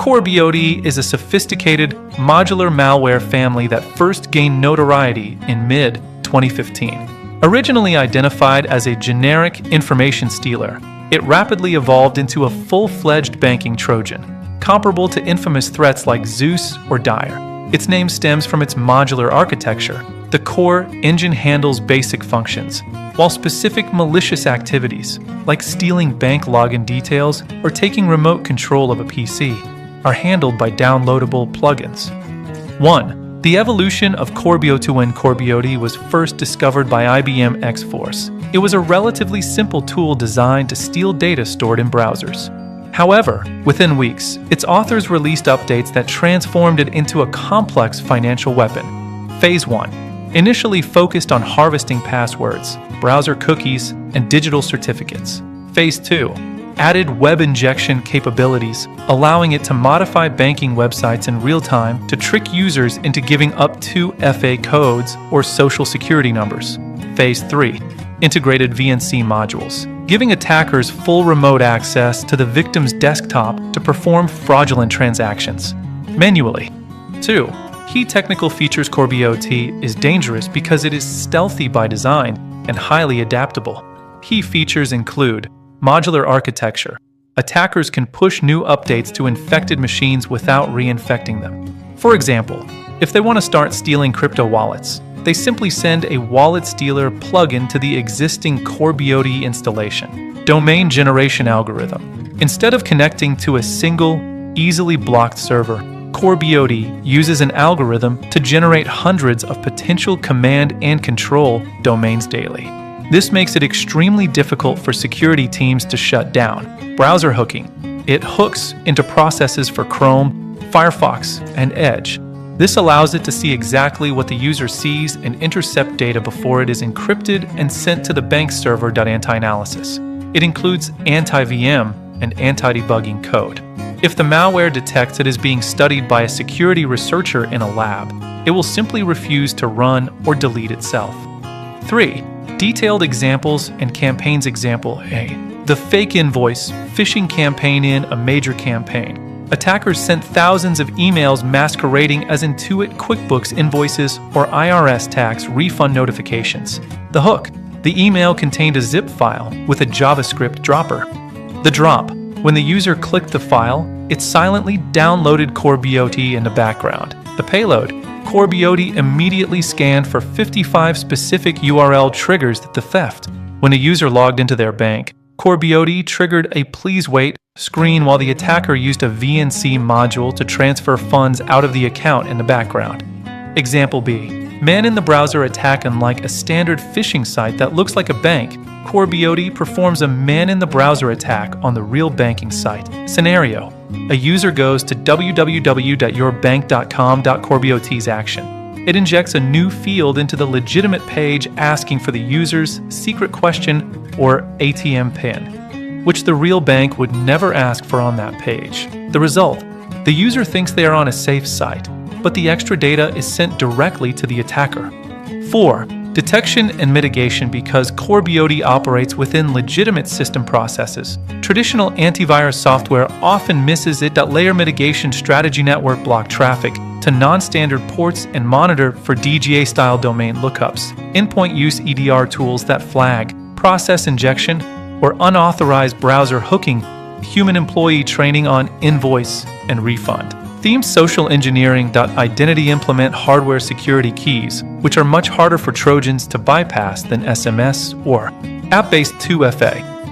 CoreBOT is a sophisticated, modular malware family that first gained notoriety in mid-2015. Originally identified as a generic information stealer, it rapidly evolved into a full-fledged banking Trojan, comparable to infamous threats like Zeus or Dire. Its name stems from its modular architecture. The core engine handles basic functions, while specific malicious activities, like stealing bank login details or taking remote control of a PC, are handled by downloadable plugins. 1. The evolution of CoreBOT. When CoreBOT was first discovered by IBM X-Force, it was a relatively simple tool designed to steal data stored in browsers. However, within weeks, its authors released updates that transformed it into a complex financial weapon. Phase 1. Initially focused on harvesting passwords, browser cookies, and digital certificates. Phase 2. Added web injection capabilities, allowing it to modify banking websites in real time to trick users into giving up 2 FA codes or social security numbers. Phase 3. Integrated VNC modules, giving attackers full remote access to the victim's desktop to perform fraudulent transactions manually. 2. Key technical features. CoreBOT is dangerous because it is stealthy by design and highly adaptable. Key features include modular architecture. Attackers can push new updates to infected machines without reinfecting them. For example, if they want to start stealing crypto wallets, they simply send a wallet stealer plugin to the existing CoreBOT installation. Domain generation algorithm. Instead of connecting to a single, easily blocked server, CoreBOT uses an algorithm to generate hundreds of potential command and control domains daily. This makes it extremely difficult for security teams to shut down. Browser hooking. It hooks into processes for Chrome, Firefox, and Edge. This allows it to see exactly what the user sees and intercept data before it is encrypted and sent to the bank server. Anti-analysis. It includes anti-VM and anti-debugging code. If the malware detects it is being studied by a security researcher in a lab, it will simply refuse to run or delete itself. 3. Detailed examples and campaigns. Example A. The fake invoice phishing campaign. In a major campaign, attackers sent thousands of emails masquerading as Intuit QuickBooks invoices or IRS tax refund notifications. The hook. The email contained a zip file with a JavaScript dropper. The drop. When the user clicked the file, it silently downloaded CoreBOT in the background. The payload. CoreBOT immediately scanned for 55 specific URL triggers the theft. When a user logged into their bank, CoreBOT triggered a "please wait" screen while the attacker used a VNC module to transfer funds out of the account in the background. Example B. Man in the browser attack. Unlike a standard phishing site that looks like a bank, CoreBOT performs a man-in-the-browser attack on the real banking site. Scenario. A user goes to www.yourbank.com. CoreBOT's action. It injects a new field into the legitimate page asking for the user's secret question or ATM PIN, which the real bank would never ask for on that page. The result. The user thinks they are on a safe site, but the extra data is sent directly to the attacker. 4. Detection and mitigation. Because CoreBOT operates within legitimate system processes, traditional antivirus software often misses it. Layer mitigation strategy. Network block traffic to non-standard ports and monitor for DGA-style domain lookups. Endpoint use EDR tools that flag process injection or unauthorized browser hooking. Human employee training on invoice and refund. Theme. Social engineering. Identity. Implement hardware security keys, which are much harder for Trojans to bypass than SMS or app-based 2FA.